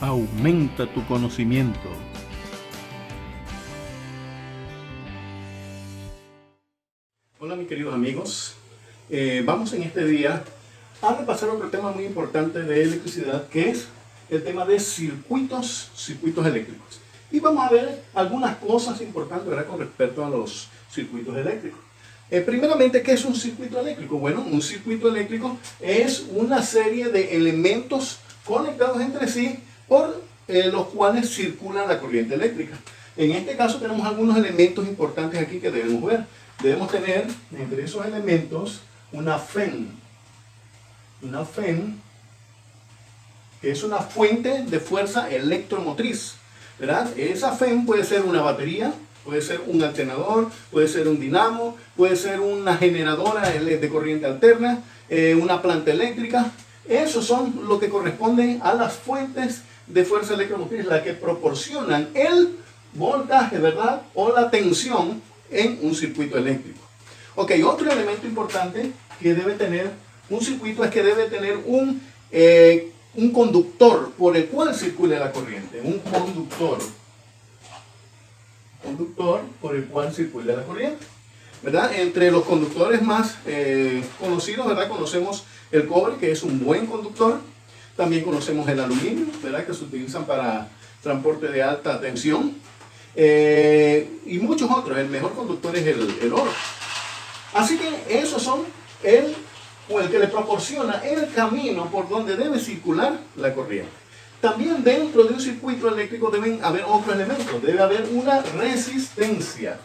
Aumenta tu conocimiento. Hola mis queridos amigos, vamos en este día a repasar otro tema muy importante de electricidad, que es el tema de circuitos eléctricos. Y vamos a ver algunas cosas importantes, ¿verdad?, con respecto a los circuitos eléctricos. Primeramente, ¿qué es un circuito eléctrico? Bueno, un circuito eléctrico es una serie de elementos conectados entre sí por los cuales circula la corriente eléctrica. En este caso tenemos algunos elementos importantes aquí que debemos ver. Debemos tener entre esos elementos una FEM. Una FEM, que es una fuente de fuerza electromotriz, ¿verdad? Esa FEM puede ser una batería, puede ser un alternador, puede ser un dinamo, puede ser una generadora de corriente alterna, una planta eléctrica. Esos son lo que corresponden a las fuentes de fuerza electromotriz, las que proporcionan el voltaje, ¿verdad?, o la tensión en un circuito eléctrico. Ok, otro elemento importante que debe tener un circuito es que debe tener un conductor por el cual circule la corriente. Un conductor por el cual circula la corriente, ¿verdad? Entre los conductores más conocidos, ¿verdad?, conocemos el cobre, que es un buen conductor. También conocemos el aluminio, ¿verdad?, que se utilizan para transporte de alta tensión. Y muchos otros. El mejor conductor es el oro. Así que esos son el que le proporciona el camino por donde debe circular la corriente. También dentro de un circuito eléctrico deben haber otros elementos. Debe haber una resistencia.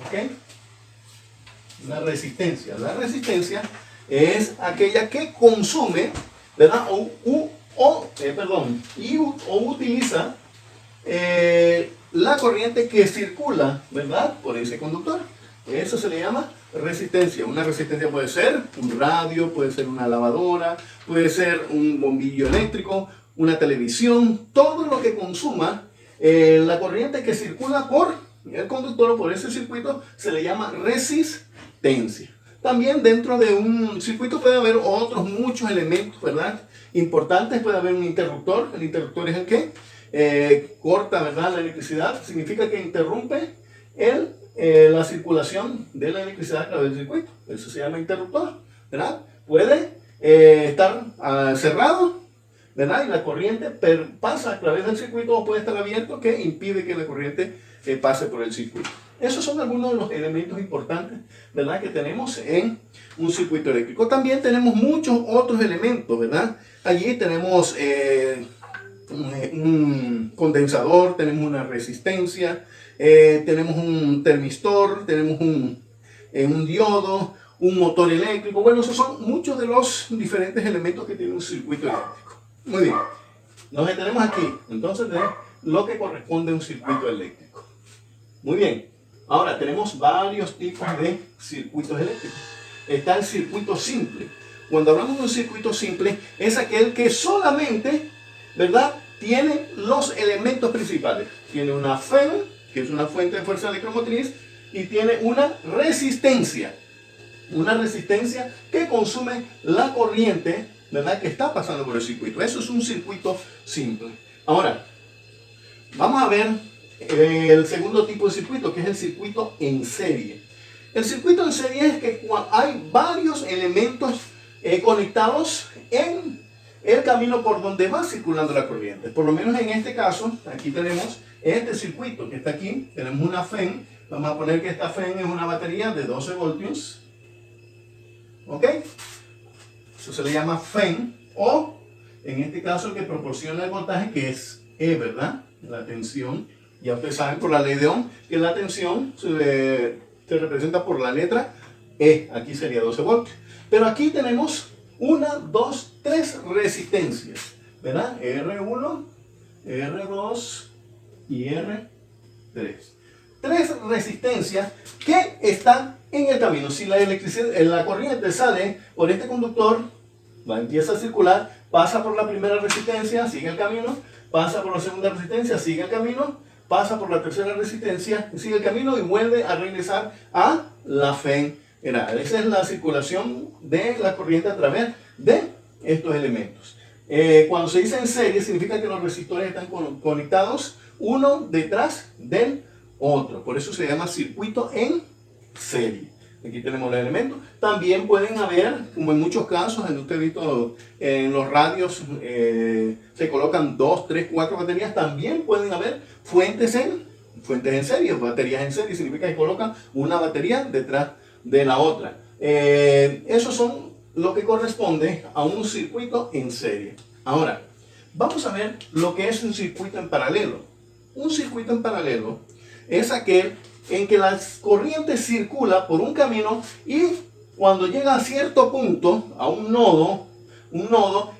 ¿Ok? Una resistencia. La resistencia es aquella que consume, ¿verdad?, o utiliza la corriente que circula, ¿verdad?, por ese conductor. Eso se le llama resistencia. Una resistencia puede ser un radio, puede ser una lavadora, puede ser un bombillo eléctrico, una televisión, todo lo que consuma la corriente que circula por el conductor o por ese circuito se le llama resistencia. También dentro de un circuito puede haber otros muchos elementos, ¿verdad?, importantes. Puede haber un interruptor. El interruptor es el que corta, ¿verdad?, la electricidad. Significa que interrumpe la circulación de la electricidad a través del circuito. Eso se llama interruptor, ¿verdad? Puede estar cerrado, ¿verdad?, y la corriente pasa a través del circuito, o puede estar abierto, que impide que la corriente pase por el circuito. Esos son algunos de los elementos importantes, ¿verdad?, que tenemos en un circuito eléctrico. También tenemos muchos otros elementos, ¿verdad? Allí tenemos un condensador, tenemos una resistencia, tenemos un termistor, tenemos un diodo, un motor eléctrico. Bueno, esos son muchos de los diferentes elementos que tiene un circuito eléctrico. Muy bien, nos detenemos aquí entonces de lo que corresponde a un circuito eléctrico. Muy bien, ahora tenemos varios tipos de circuitos eléctricos. Está el circuito simple. Cuando hablamos de un circuito simple, es aquel que solamente, ¿verdad?, tiene los elementos principales. Tiene una FEM, que es una fuente de fuerza electromotriz, y tiene una resistencia que consume la corriente, ¿verdad?, que está pasando por el circuito. Eso es un circuito simple. Ahora, vamos a ver el segundo tipo de circuito, que es el circuito en serie. El circuito en serie es que hay varios elementos conectados en el camino por donde va circulando la corriente. Por lo menos en este caso, aquí tenemos este circuito que está aquí. Tenemos una FEM. Vamos a poner que esta FEM es una batería de 12 voltios. ¿Ok? Eso se le llama FEM, o en este caso el que proporciona el voltaje, que es E, ¿verdad?, la tensión. Ya ustedes saben por la ley de Ohm que la tensión se representa por la letra E. Aquí sería 12 voltios. Pero aquí tenemos 1, 2, 3 resistencias, ¿verdad? R1, R2 y R3. 3 resistencias que están en el camino. Si la corriente sale por este conductor, empieza a circular, pasa por la primera resistencia, sigue el camino, pasa por la segunda resistencia, sigue el camino, pasa por la tercera resistencia, sigue el camino y vuelve a regresar a la FEM. Esa es la circulación de la corriente a través de estos elementos. Cuando se dice en serie, significa que los resistores están conectados uno detrás del otro. Por eso se llama circuito en serie. Aquí tenemos los elementos. También pueden haber, como en muchos casos, en usted ha visto en los radios, se colocan 2, 3, 4 baterías. También pueden haber fuentes en serie. Baterías en serie significa que colocan una batería detrás de la otra. Esos son lo que corresponde a un circuito en serie. Ahora, vamos a ver lo que es un circuito en paralelo. Un circuito en paralelo es aquel en que la corriente circula por un camino y cuando llega a cierto punto, a un nodo,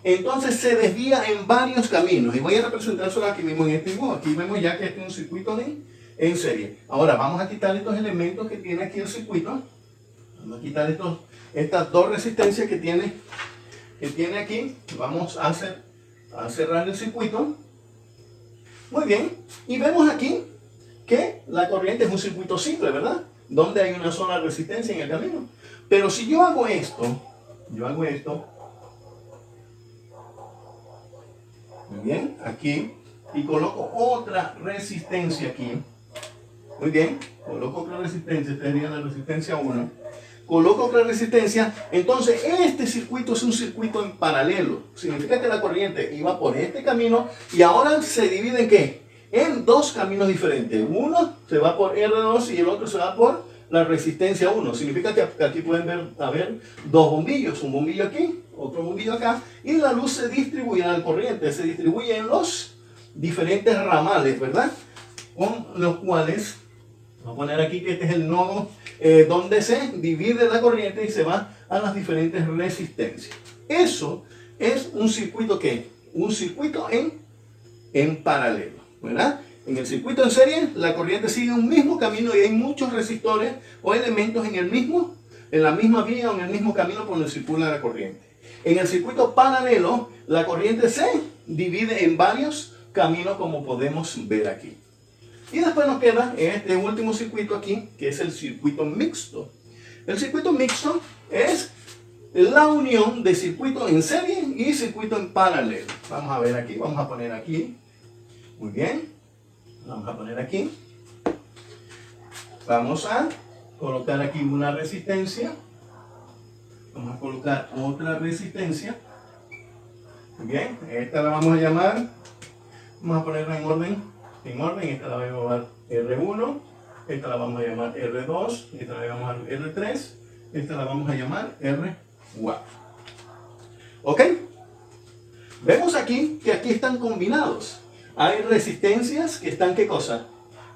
entonces se desvía en varios caminos. Y voy a representárselo aquí mismo en este dibujo. Aquí vemos ya que este es un circuito en serie. Ahora vamos a quitar estos elementos que tiene aquí el circuito. Vamos a quitar estas dos resistencias que tiene aquí. Vamos a cerrar el circuito. Muy bien. Y vemos aquí que la corriente es un circuito simple, ¿verdad? Donde hay una sola resistencia en el camino. Pero si yo hago esto, muy bien, aquí, y coloco otra resistencia aquí, muy bien, coloco otra resistencia, esta sería la resistencia 1, coloco otra resistencia, entonces este circuito es un circuito en paralelo. Significa que la corriente iba por este camino y ahora se divide en ¿qué? En dos caminos diferentes. Uno se va por R2 y el otro se va por la resistencia 1. Significa que aquí pueden haber dos bombillos. Un bombillo aquí, otro bombillo acá. Y la luz se distribuye en la corriente. Se distribuye en los diferentes ramales, ¿verdad? Con los cuales, vamos a poner aquí que este es el nodo donde se divide la corriente y se va a las diferentes resistencias. Eso es un circuito ¿qué? Un circuito en paralelo, ¿verdad? En el circuito en serie, la corriente sigue un mismo camino y hay muchos resistores o elementos en la misma vía o en el mismo camino por donde circula la corriente. En el circuito paralelo, la corriente se divide en varios caminos, como podemos ver aquí. Y después nos queda este último circuito aquí, que es el circuito mixto. El circuito mixto es la unión de circuito en serie y circuito en paralelo. Vamos a ver aquí, vamos a poner aquí. Muy bien, vamos a poner aquí. Vamos a colocar aquí una resistencia. Vamos a colocar otra resistencia. Muy bien, esta la vamos a llamar, vamos a ponerla en orden. Esta la vamos a llamar R1, esta la vamos a llamar R2, esta la vamos a llamar R3, esta la vamos a llamar R4. ¿Ok? Vemos aquí que aquí están combinados. Hay resistencias que están, ¿qué cosa?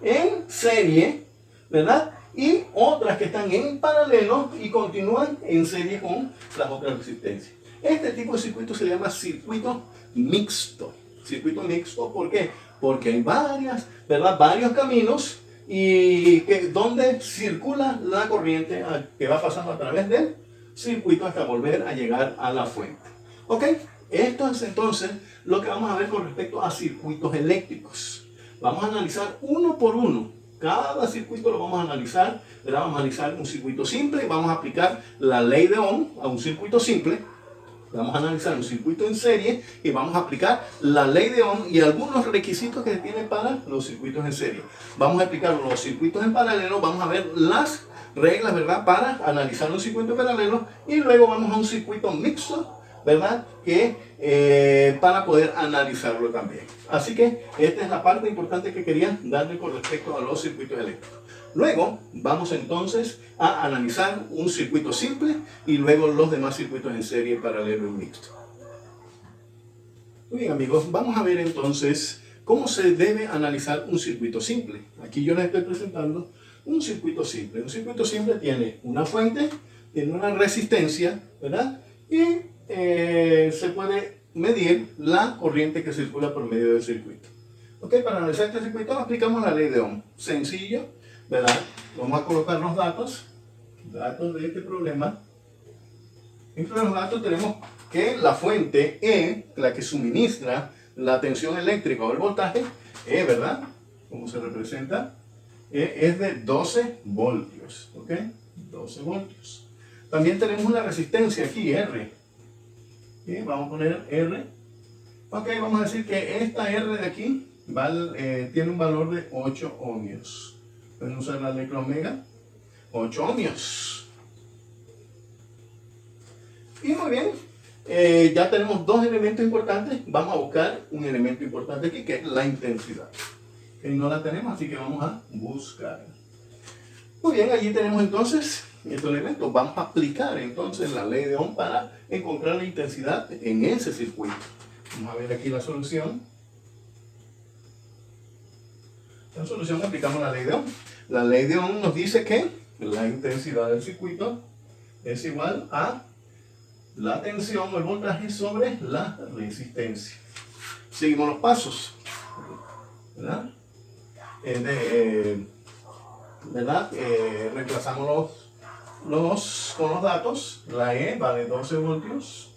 En serie, ¿verdad? Y otras que están en paralelo y continúan en serie con las otras resistencias. Este tipo de circuito se llama circuito mixto. Circuito mixto, ¿por qué? Porque hay varios caminos y donde circula la corriente que va pasando a través del circuito hasta volver a llegar a la fuente. ¿Ok? Esto es entonces lo que vamos a ver con respecto a circuitos eléctricos. Vamos a analizar uno por uno. Cada circuito lo vamos a analizar. Vamos a analizar un circuito simple y vamos a aplicar la ley de Ohm a un circuito simple. Vamos a analizar un circuito en serie y vamos a aplicar la ley de Ohm y algunos requisitos que se tienen para los circuitos en serie. Vamos a aplicar los circuitos en paralelo, vamos a ver las reglas, ¿verdad?, para analizar un circuito en paralelo y luego vamos a un circuito mixto, ¿verdad?, para poder analizarlo también. Así que esta es la parte importante que quería darle con respecto a los circuitos eléctricos. Luego vamos entonces a analizar un circuito simple y luego los demás circuitos en serie, paralelo y mixto. Muy bien, amigos, vamos a ver entonces cómo se debe analizar un circuito simple. Aquí yo les estoy presentando un circuito simple. Un circuito simple tiene una fuente, tiene una resistencia, ¿verdad? Y se puede medir la corriente que circula por medio del circuito. Ok, para analizar este circuito aplicamos la ley de Ohm. Sencillo, ¿verdad? Vamos a colocar los datos de este problema. Entre los datos tenemos que la fuente E, la que suministra la tensión eléctrica o el voltaje, E, ¿verdad? ¿Cómo se representa? E es de 12 voltios, ¿ok? 12 voltios. También tenemos una resistencia aquí, R. ¿Sí? Vamos a poner R. Ok, vamos a decir que esta R de aquí tiene un valor de 8 ohmios. Pueden usar la letra omega. 8 ohmios. Y muy bien, ya tenemos dos elementos importantes. Vamos a buscar un elemento importante aquí, que es la intensidad. Que no la tenemos, así que vamos a buscar. Muy bien, allí tenemos entonces estos elementos. Vamos a aplicar entonces la ley de Ohm para encontrar la intensidad en ese circuito. Vamos a ver aquí la solución. En la solución aplicamos la ley de Ohm. La ley de Ohm nos dice que la intensidad del circuito es igual a la tensión o el voltaje sobre la resistencia. Seguimos los pasos, ¿verdad? Reemplazamos con los datos. La E vale 12 voltios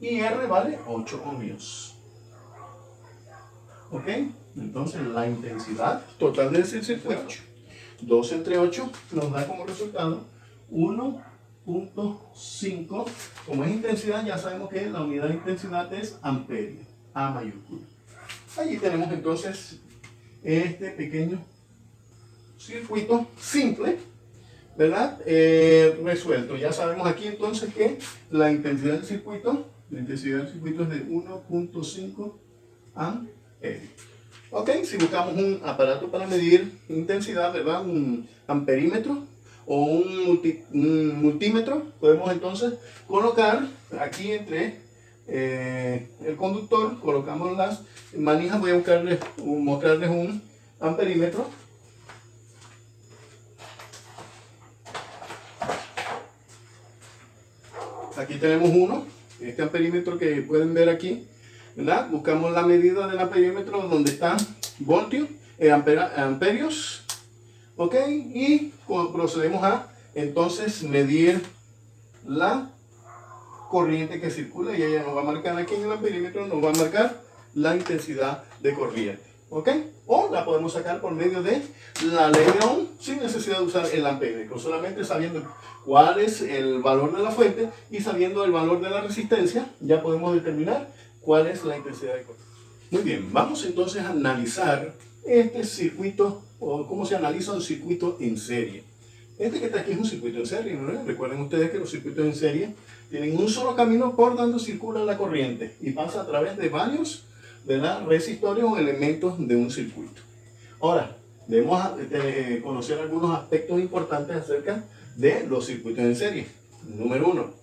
y R vale 8 ohmios. ¿Ok? Entonces la intensidad total del circuito, 2 entre 8, nos da como resultado 1.5. Como es intensidad, ya sabemos que la unidad de intensidad es amperio, A mayúscula. Allí tenemos entonces este pequeño circuito simple, ¿verdad? Resuelto. Ya sabemos aquí entonces que la intensidad del circuito es de 1.5 amperios. Ok, si buscamos un aparato para medir intensidad, ¿verdad? Un amperímetro o un multímetro, podemos entonces colocar aquí entre el conductor, colocamos las manijas. Voy a mostrarles un amperímetro. Aquí tenemos uno, este amperímetro que pueden ver aquí, ¿verdad? Buscamos la medida del amperímetro donde están voltios, amperios, ¿ok? Y procedemos a entonces medir la corriente que circula, y ella nos va a marcar aquí en el amperímetro, nos va a marcar la intensidad de corriente, ¿ok? O la podemos sacar por medio de la ley de Ohm sin necesidad de usar el amperímetro, solamente sabiendo cuál es el valor de la fuente y sabiendo el valor de la resistencia, ya podemos determinar cuál es la intensidad de corriente. Muy bien, vamos entonces a analizar este circuito, o cómo se analiza un circuito en serie. Este que está aquí es un circuito en serie, ¿no? Recuerden ustedes que los circuitos en serie tienen un solo camino por donde circula la corriente y pasa a través de varios, ¿verdad?, resistores o elementos de un circuito. Ahora, debemos conocer algunos aspectos importantes acerca de los circuitos en serie. Número 1.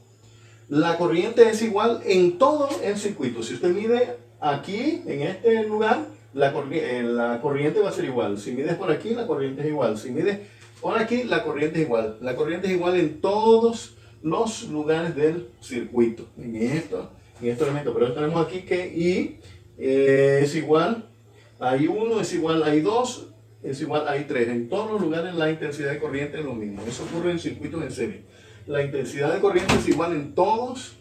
La corriente es igual en todo el circuito. Si usted mide aquí, en este lugar, la corriente va a ser igual. Si mides por aquí, la corriente es igual. Si mides por aquí, la corriente es igual. La corriente es igual en todos los lugares del circuito. En estos elementos. Pero tenemos aquí que I es igual a I1, es igual a I2, es igual a I3. En todos los lugares la intensidad de corriente es lo mismo. Eso ocurre en circuitos en serie. La intensidad de corriente es igual en todos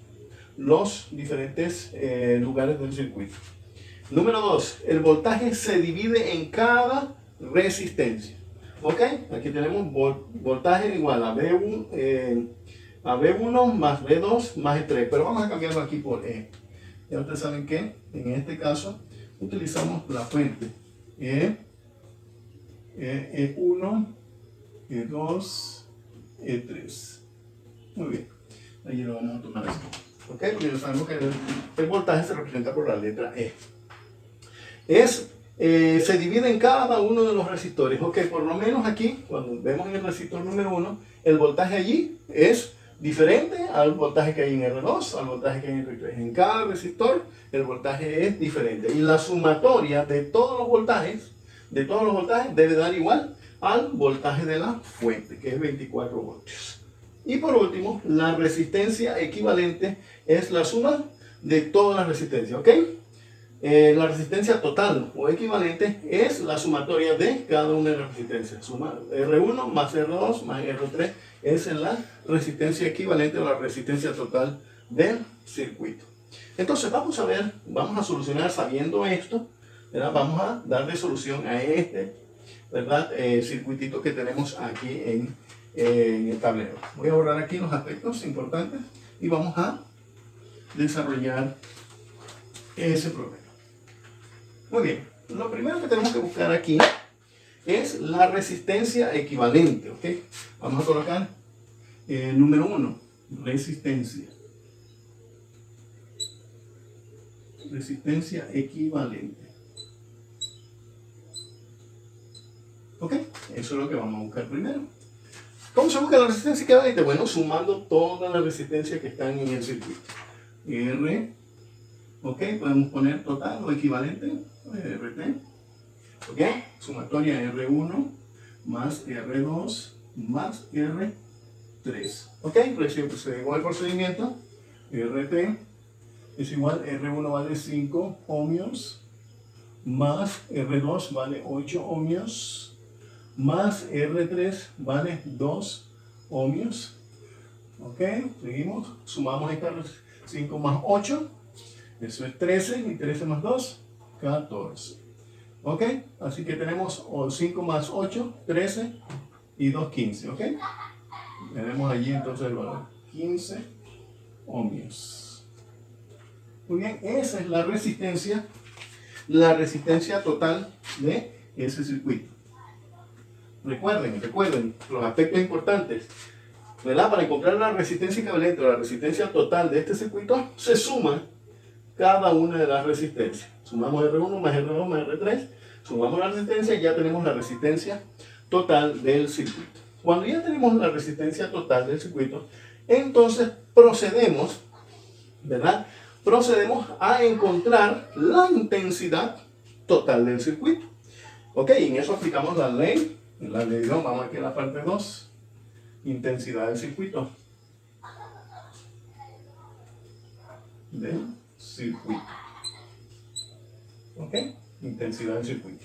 los diferentes lugares del circuito. Número 2. El voltaje se divide en cada resistencia. ¿Ok? Aquí tenemos voltaje igual a B1 más B2 más E3. Pero vamos a cambiarlo aquí por E. Ya ustedes saben que en este caso utilizamos la fuente E1, E2, E3. Muy bien, ahí lo vamos a tomar así. Ok, porque ya sabemos que el voltaje se representa por la letra E. Se divide en cada uno de los resistores. Ok, por lo menos aquí, cuando vemos en el resistor número 1, el voltaje allí es diferente al voltaje que hay en R2, al voltaje que hay en R3. En cada resistor el voltaje es diferente. Y la sumatoria de todos los voltajes debe dar igual al voltaje de la fuente, que es 24 voltios. Y por último, la resistencia equivalente es la suma de todas las resistencias, ¿ok? La resistencia total o equivalente es la sumatoria de cada una de las resistencias. Suma R1 más R2 más R3 es la resistencia equivalente o la resistencia total del circuito. Entonces vamos a solucionar sabiendo esto, ¿verdad? Vamos a darle solución a este, ¿verdad?, circuitito que tenemos aquí en el tablero. Voy a borrar aquí los aspectos importantes y vamos a desarrollar ese problema. Muy bien, lo primero que tenemos que buscar aquí es la resistencia equivalente, ¿ok? Vamos a colocar número 1, resistencia. Resistencia equivalente. ¿Ok? Eso es lo que vamos a buscar primero. ¿Cómo se busca la resistencia equivalente? Bueno, sumando todas las resistencias que están en el circuito. R, ok, podemos poner total o equivalente, RT. ¿Ok? Sumatoria R1 más R2 más R3. ¿Ok? Seguimos el procedimiento. RT es igual, R1 vale 5 ohmios más R2 vale 8 ohmios más R3 vale 2 ohmios. ¿Ok? Seguimos, sumamos estas 5 más 8, eso es 13 y 13 más 2, 14. ¿Ok? Así que tenemos 5 más 8, 13 y 2, 15. ¿Ok? Tenemos allí entonces el valor 15 ohmios. Muy bien, esa es la resistencia total de ese circuito. Recuerden los aspectos importantes, ¿verdad? Para encontrar la resistencia equivalente o la resistencia total de este circuito, se suma cada una de las resistencias. Sumamos R1 más R2 más R3, sumamos la resistencia y ya tenemos la resistencia total del circuito. Cuando ya tenemos la resistencia total del circuito, entonces procedemos, ¿verdad? Procedemos a encontrar la intensidad total del circuito. Ok, y en eso aplicamos la ley de Ohm. Vamos aquí a la parte 2, intensidad del circuito. Ok, intensidad del circuito.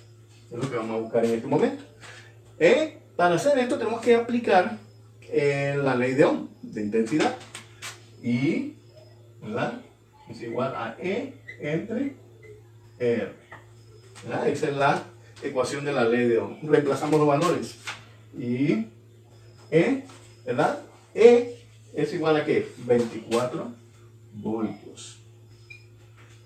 Es lo que vamos a buscar en este momento. Para hacer esto tenemos que aplicar la ley de Ohm de intensidad. Y, ¿verdad? Es igual a E entre R. ¿Verdad? Esa es la ecuación de la ley de Ohm. Reemplazamos los valores. Y E, ¿verdad? E es igual a ¿qué? 24 voltios.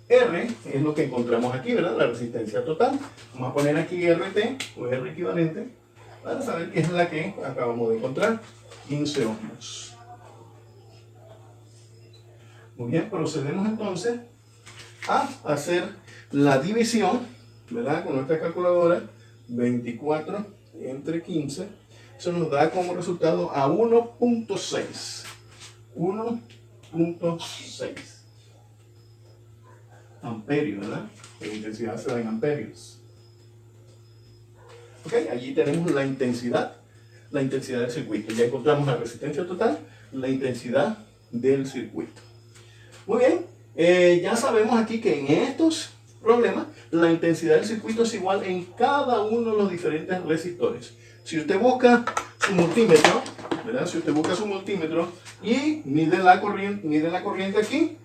R es lo que encontramos aquí, ¿verdad? La resistencia total. Vamos a poner aquí RT o R equivalente para saber qué es la que acabamos de encontrar. 15 ohmios. Muy bien, procedemos entonces a hacer la división, ¿verdad? Con nuestra calculadora, 24 entre 15, eso nos da como resultado a 1.6. 1.6 amperios, ¿verdad? La intensidad se da en amperios. Ok, allí tenemos la intensidad del circuito. Ya encontramos la resistencia total, la intensidad del circuito. Muy bien, ya sabemos aquí que en estos problemas la intensidad del circuito es igual en cada uno de los diferentes resistores. Si usted busca su multímetro, ¿verdad? Si usted busca su multímetro y mide la corriente aquí,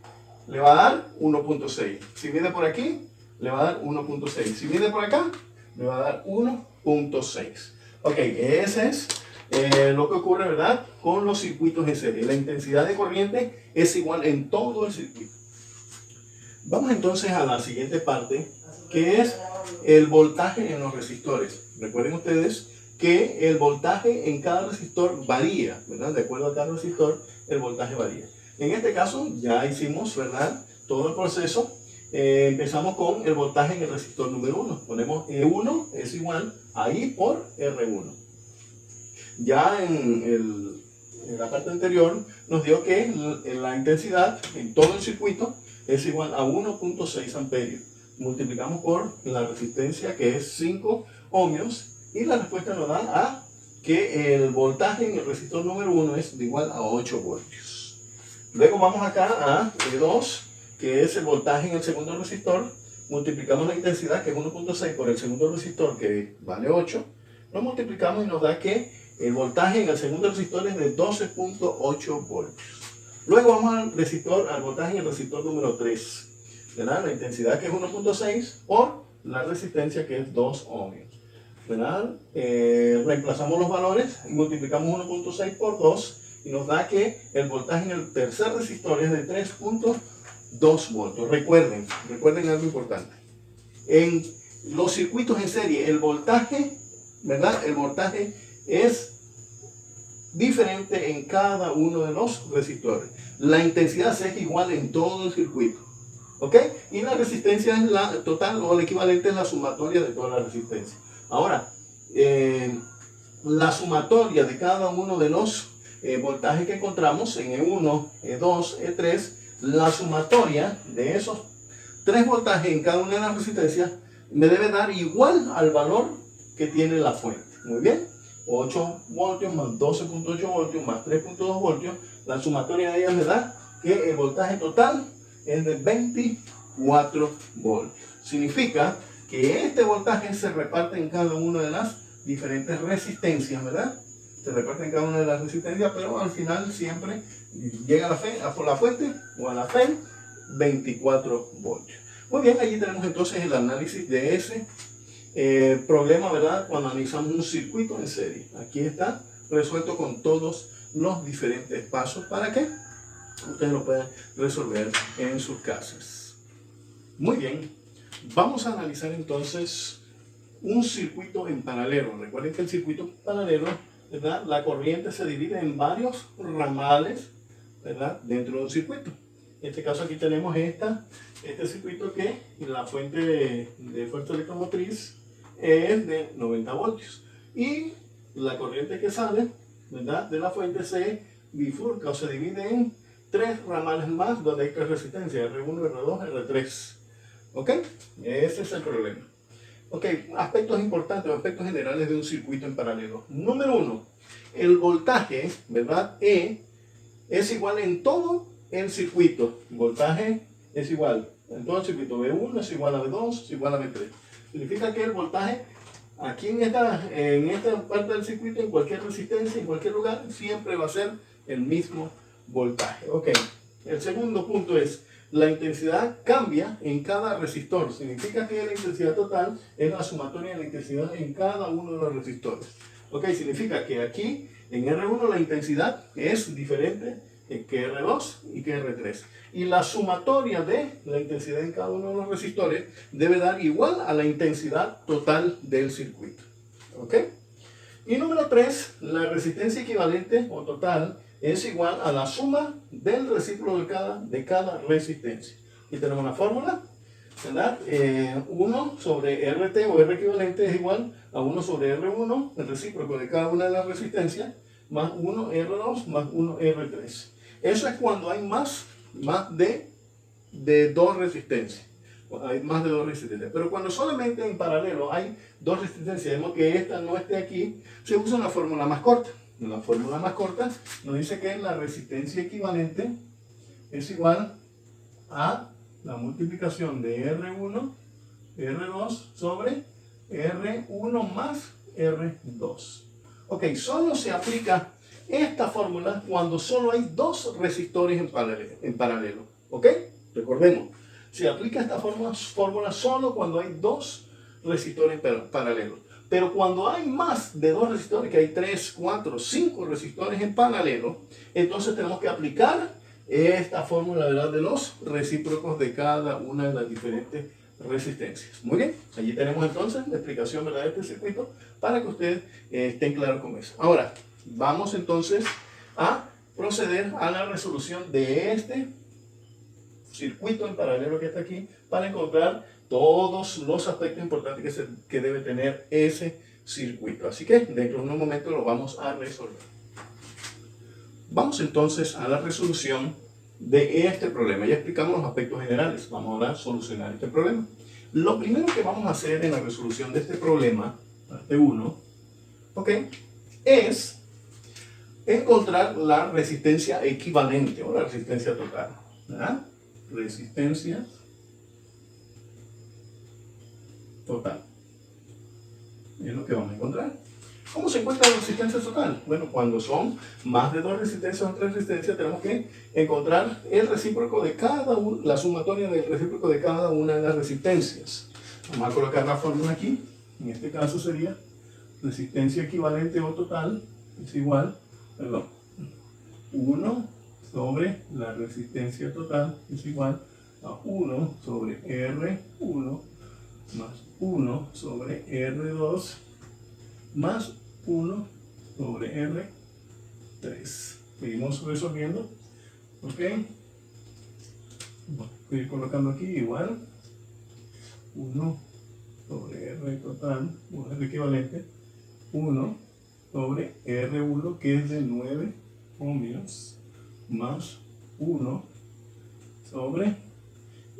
le va a dar 1.6. Si mide por aquí, le va a dar 1.6. Si mide por acá, le va a dar 1.6. Ok, ese es lo que ocurre, ¿verdad? Con los circuitos en serie. La intensidad de corriente es igual en todo el circuito. Vamos entonces a la siguiente parte, que es el voltaje en los resistores. Recuerden ustedes que el voltaje en cada resistor varía, ¿verdad? De acuerdo a cada resistor, el voltaje varía. En este caso ya hicimos, ¿verdad?, todo el proceso. Empezamos con el voltaje en el resistor número 1. Ponemos E1 es igual a I por R1. Ya en la parte anterior nos dio que la intensidad en todo el circuito es igual a 1.6 amperios. Multiplicamos por la resistencia, que es 5 ohmios, y la respuesta nos da a que el voltaje en el resistor número 1 es igual a 8 voltios. Luego vamos acá a E2, que es el voltaje en el segundo resistor. Multiplicamos la intensidad, que es 1.6, por el segundo resistor, que vale 8. Lo multiplicamos y nos da que el voltaje en el segundo resistor es de 12.8 voltios. Luego vamos al voltaje en el resistor número 3. ¿Verdad? La intensidad, que es 1.6, por la resistencia, que es 2 ohmios. ¿Verdad? Reemplazamos los valores y multiplicamos 1.6 por 2 y nos da que el voltaje en el tercer resistor es de 2 voltios. Recuerden algo importante. En los circuitos en serie, el voltaje, ¿verdad? El voltaje es diferente en cada uno de los resistores. La intensidad es igual en todo el circuito. ¿Ok? Y la resistencia es la total o el equivalente a la sumatoria de toda la resistencia. Ahora, la sumatoria de cada uno de los voltajes que encontramos en E1, E2, E3, la sumatoria de esos 3 voltajes en cada una de las resistencias me debe dar igual al valor que tiene la fuente. Muy bien, 8 voltios más 12.8 voltios más 3.2 voltios, la sumatoria de ellas me da que el voltaje total es de 24 voltios. Significa que este voltaje se reparte en cada una de las diferentes resistencias, ¿verdad? Se reparte en cada una de las resistencias, pero al final siempre llega a la fuente o a la FEM 24 voltios. Muy bien, allí tenemos entonces el análisis de ese problema, ¿verdad? Cuando analizamos un circuito en serie. Aquí está resuelto con todos los diferentes pasos para que ustedes lo puedan resolver en sus casas. Muy bien, vamos a analizar entonces un circuito en paralelo. Recuerden que el circuito paralelo, ¿verdad? La corriente se divide en varios ramales, ¿verdad? Dentro de un circuito. En este caso aquí tenemos este circuito que la fuente de fuerza electromotriz es de 90 voltios. Y la corriente que sale, ¿verdad? De la fuente se bifurca o se divide en 3 ramales más donde hay 3 resistencias, R1, R2, R3. ¿Ok? Ese es el problema. Ok, aspectos importantes, aspectos generales de un circuito en paralelo. Número 1, el voltaje, ¿verdad? E es igual en todo el circuito. Voltaje es igual en todo el circuito. V1 es igual a V2, es igual a V3. Significa que el voltaje aquí en esta parte del circuito, en cualquier resistencia, en cualquier lugar, siempre va a ser el mismo voltaje. Ok, el segundo punto es la intensidad cambia en cada resistor. Significa que la intensidad total es la sumatoria de la intensidad en cada uno de los resistores. Ok, significa que aquí en R1 la intensidad es diferente que R2 y que R3. Y la sumatoria de la intensidad en cada uno de los resistores debe dar igual a la intensidad total del circuito. ¿Ok? Y número 3, la resistencia equivalente o total es igual a la suma del recíproco de cada resistencia. Aquí tenemos la fórmula, ¿verdad? 1 sobre RT o R equivalente es igual a 1 sobre R1, el recíproco de cada una de las resistencias, más 1 R2 más 1 R3. Eso es cuando hay más de 2 resistencias. Hay más de 2 resistencias. Pero cuando solamente en paralelo hay 2 resistencias, vemos que esta no esté aquí, se usa una fórmula más corta. La fórmula más corta nos dice que la resistencia equivalente es igual a la multiplicación de R1, R2 sobre R1 más R2. Ok, solo se aplica esta fórmula cuando solo hay 2 resistores en paralelo. ¿Ok? Recordemos, se aplica esta fórmula solo cuando hay 2 resistores paralelos. Pero cuando hay más de 2 resistores, que hay 3, 4, 5 resistores en paralelo, entonces tenemos que aplicar esta fórmula, ¿verdad?, de los recíprocos de cada una de las diferentes resistencias. Muy bien, allí tenemos entonces la explicación, ¿verdad?, de este circuito para que ustedes estén claros con eso. Ahora, vamos entonces a proceder a la resolución de este circuito en paralelo que está aquí para encontrar todos los aspectos importantes que debe tener ese circuito. Así que dentro de unos momentos lo vamos a resolver. Vamos entonces a la resolución de este problema. Ya explicamos los aspectos generales. Vamos ahora a solucionar este problema. Lo primero que vamos a hacer en la resolución de este problema, parte 1, ¿okay?, es encontrar la resistencia equivalente o la resistencia total, ¿verdad? Resistencia total. Es lo que vamos a encontrar. ¿Cómo se encuentra la resistencia total? Bueno, cuando son más de 2 resistencias o 3 resistencias, tenemos que encontrar el recíproco de cada una, la sumatoria del recíproco de cada una de las resistencias. Vamos a colocar la fórmula aquí. En este caso sería resistencia equivalente o total es igual, 1 sobre la resistencia total es igual a 1 sobre R1 más 1 sobre R2 más 1 sobre R3. Seguimos resolviendo. Ok. Voy a ir colocando aquí igual. 1 sobre R total, o R equivalente, 1 sobre R1 que es de 9 ohmios más 1 sobre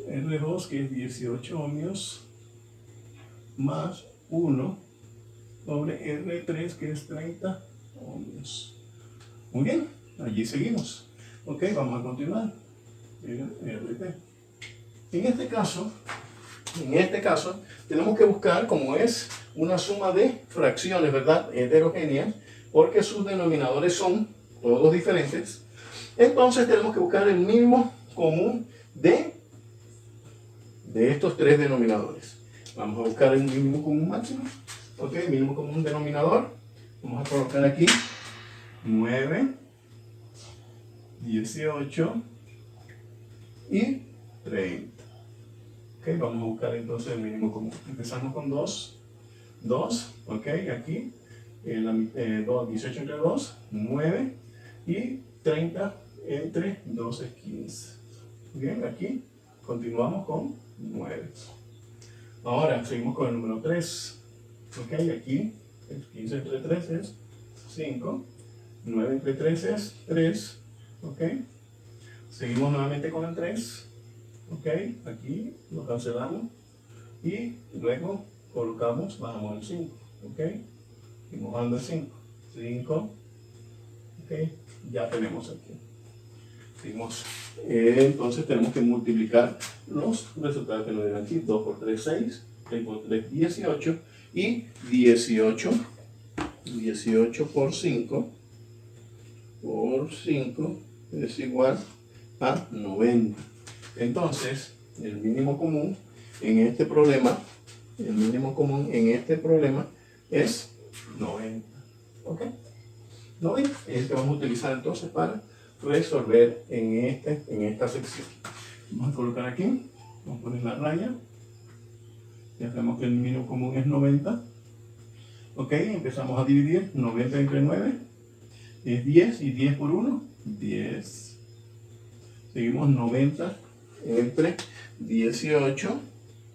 R2 que es 18 ohmios más 1 sobre R3 que es 30 ohmios. Muy bien, allí seguimos. Ok, vamos a continuar. RT. En este caso, tenemos que buscar, como es una suma de fracciones, ¿verdad? Heterogéneas, porque sus denominadores son todos diferentes. Entonces tenemos que buscar el mínimo común de estos tres denominadores. Vamos a buscar el mínimo común máximo. Ok, mínimo común denominador. Vamos a colocar aquí 9, 18 y 30. Ok, vamos a buscar entonces el mínimo común. Empezamos con 2. 2, ok, aquí. 18 entre 2, 9. Y 30 entre 2 es 15. Bien, aquí continuamos con 9. Ahora seguimos con el número 3. Ok, aquí 15 entre 3 es 5. 9 entre 3 es 3. Ok. Seguimos nuevamente con el 3. Ok, aquí lo cancelamos. Y luego colocamos, bajamos el 5. Ok. Seguimos bajando el 5. 5. Ok, ya tenemos aquí. Seguimos. Entonces tenemos que multiplicar los resultados que nos dieron aquí. 2 por 3, 6. 6 por 3, 18. Y 18 por 5 es igual a 90. Entonces, el mínimo común en este problema, es 90. ¿Ok? 90 es el que vamos a utilizar entonces para resolver en esta sección. Vamos a colocar aquí, vamos a poner la raya. Ya sabemos que el mínimo común es 90. Ok, empezamos a dividir. 90 entre 9 es 10, y 10 por 1, 10. Seguimos 90 entre 18.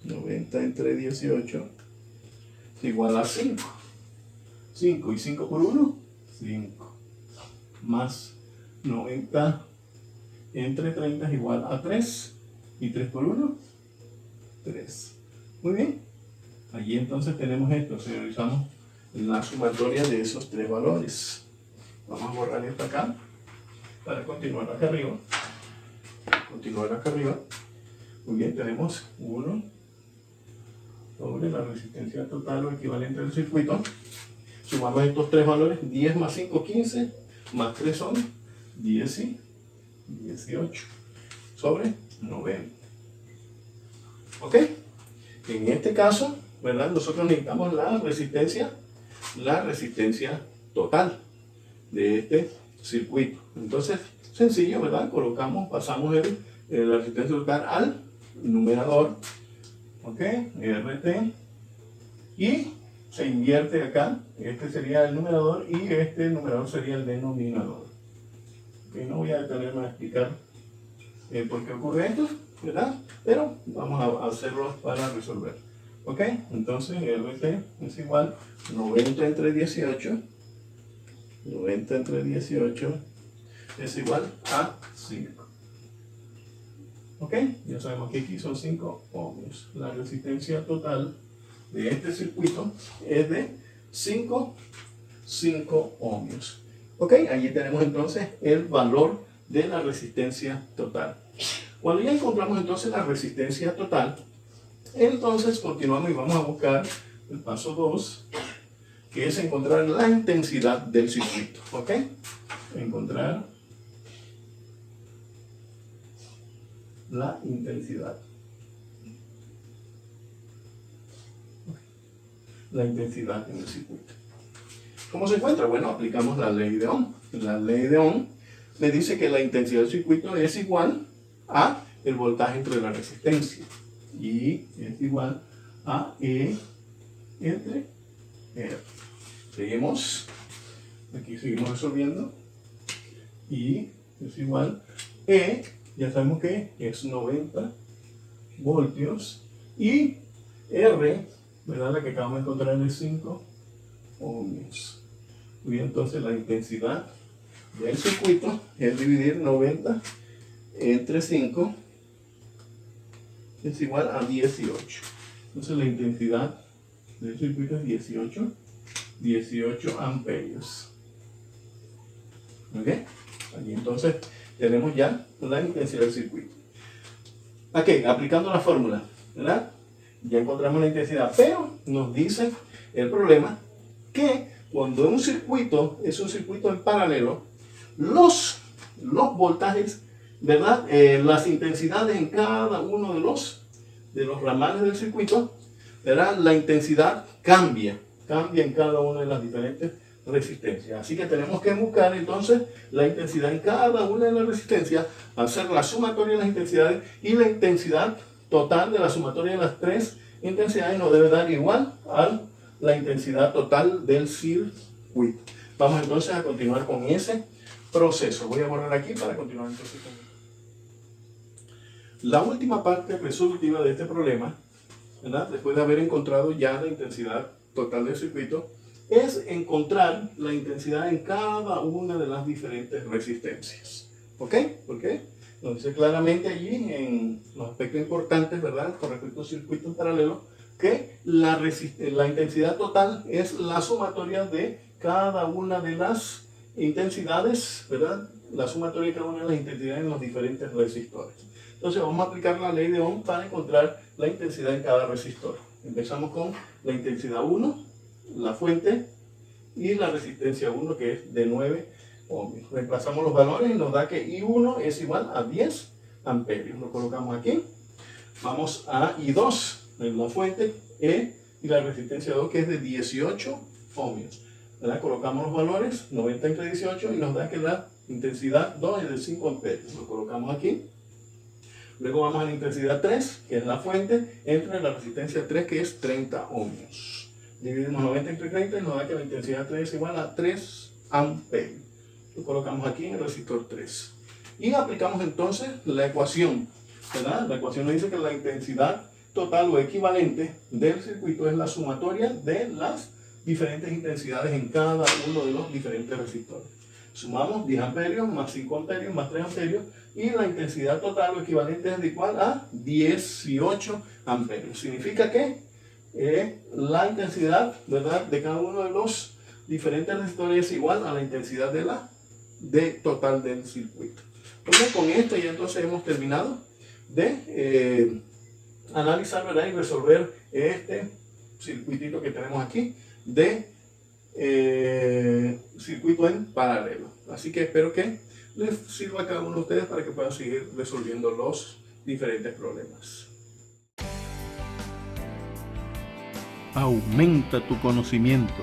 90 entre 18 es igual a 5. 5 y 5 por 1, 5. Más 90 entre 30 es igual a 3. Y 3 por 1, 3. Muy bien. Allí entonces tenemos esto. Si realizamos la sumatoria de esos tres valores. Vamos a borrar esto acá para continuar acá arriba. Muy bien, tenemos 1 sobre la resistencia total o equivalente del circuito. Sumamos estos tres valores. 10 más 5, 15. Más 3 son 10 y 18 sobre 90. ¿Ok? En este caso, ¿verdad? Nosotros necesitamos la resistencia total de este circuito. Entonces, sencillo, ¿verdad? Pasamos la resistencia total al numerador, ¿ok? RT, y se invierte acá. Este sería el numerador y este numerador sería el denominador. Okay, no voy a detenerme a explicar por qué ocurre esto, ¿verdad? Pero vamos a hacerlo para resolver. ¿Ok? Entonces RT es igual 90 entre 18. 90 entre 18 es igual a 5. ¿Ok? Ya sabemos que aquí son 5 ohmios. La resistencia total de este circuito es de 5 ohmios. ¿Ok? Allí tenemos entonces el valor de la resistencia total. Cuando ya encontramos entonces la resistencia total, entonces continuamos y vamos a buscar el paso 2, que es encontrar la intensidad del circuito. ¿Ok? Encontrar la intensidad. La intensidad en el circuito. ¿Cómo se encuentra? Bueno, aplicamos la ley de Ohm. La ley de Ohm me dice que la intensidad del circuito es igual a el voltaje entre la resistencia. Y es igual a E entre R. Seguimos. Aquí seguimos resolviendo. Y es igual E, ya sabemos que es 90 voltios. Y R, ¿verdad? La que acabamos de encontrar es 5 ohmios. Y entonces la intensidad del circuito es dividir 90 entre 5 es igual a 18. Entonces la intensidad del circuito es 18 amperios. ¿Ok? Allí entonces tenemos ya la intensidad del circuito. Ok, aplicando la fórmula, ¿verdad? Ya encontramos la intensidad, pero nos dice el problema que cuando un circuito es un circuito en paralelo, los voltajes, ¿verdad? Las intensidades en cada uno de los ramales del circuito, ¿verdad? La intensidad cambia en cada una de las diferentes resistencias. Así que tenemos que buscar entonces la intensidad en cada una de las resistencias, hacer la sumatoria de las intensidades, y la intensidad total de la sumatoria de las tres intensidades nos debe dar igual a la intensidad total del circuito. Vamos entonces a continuar con ese proceso. Voy a borrar aquí para continuar entonces con la última parte resolutiva de este problema, ¿verdad? Después de haber encontrado ya la intensidad total del circuito, es encontrar la intensidad en cada una de las diferentes resistencias. ¿Ok? ¿Por qué? Nos dice claramente allí en los aspectos importantes, ¿verdad? Con respecto a circuitos paralelos, que la intensidad total es la sumatoria de cada una de las intensidades, ¿verdad? La sumatoria de cada una de las intensidades en los diferentes resistores. Entonces vamos a aplicar la ley de Ohm para encontrar la intensidad en cada resistor. Empezamos con la intensidad 1, la fuente, y la resistencia 1, que es de 9 ohmios. Reemplazamos los valores y nos da que I1 es igual a 10 amperios. Lo colocamos aquí. Vamos a I2 en la fuente, E, y la resistencia 2, que es de 18 ohmios. ¿Verdad? Colocamos los valores, 90 entre 18, y nos da que la intensidad 2 es de 5 amperios. Lo colocamos aquí. Luego vamos a la intensidad 3, que es la fuente, entre la resistencia 3, que es 30 ohmios. Dividimos 90 entre 30 y nos da que la intensidad 3 es igual a 3 amperios. Lo colocamos aquí en el resistor 3. Y aplicamos entonces la ecuación, ¿verdad? La ecuación nos dice que la intensidad total o equivalente del circuito es la sumatoria de las diferentes intensidades en cada uno de los diferentes resistores. Sumamos 10 amperios más 5 amperios más 3 amperios, y la intensidad total o equivalente es igual a 18 amperios. Significa que la intensidad, ¿verdad?, de cada uno de los diferentes resistores es igual a la intensidad total del circuito. Entonces, con esto ya entonces hemos terminado de analizar, ¿verdad?, y resolver este circuitito que tenemos aquí de circuito en paralelo. Así que espero que les sirva a cada uno de ustedes para que puedan seguir resolviendo los diferentes problemas. Aumenta tu conocimiento.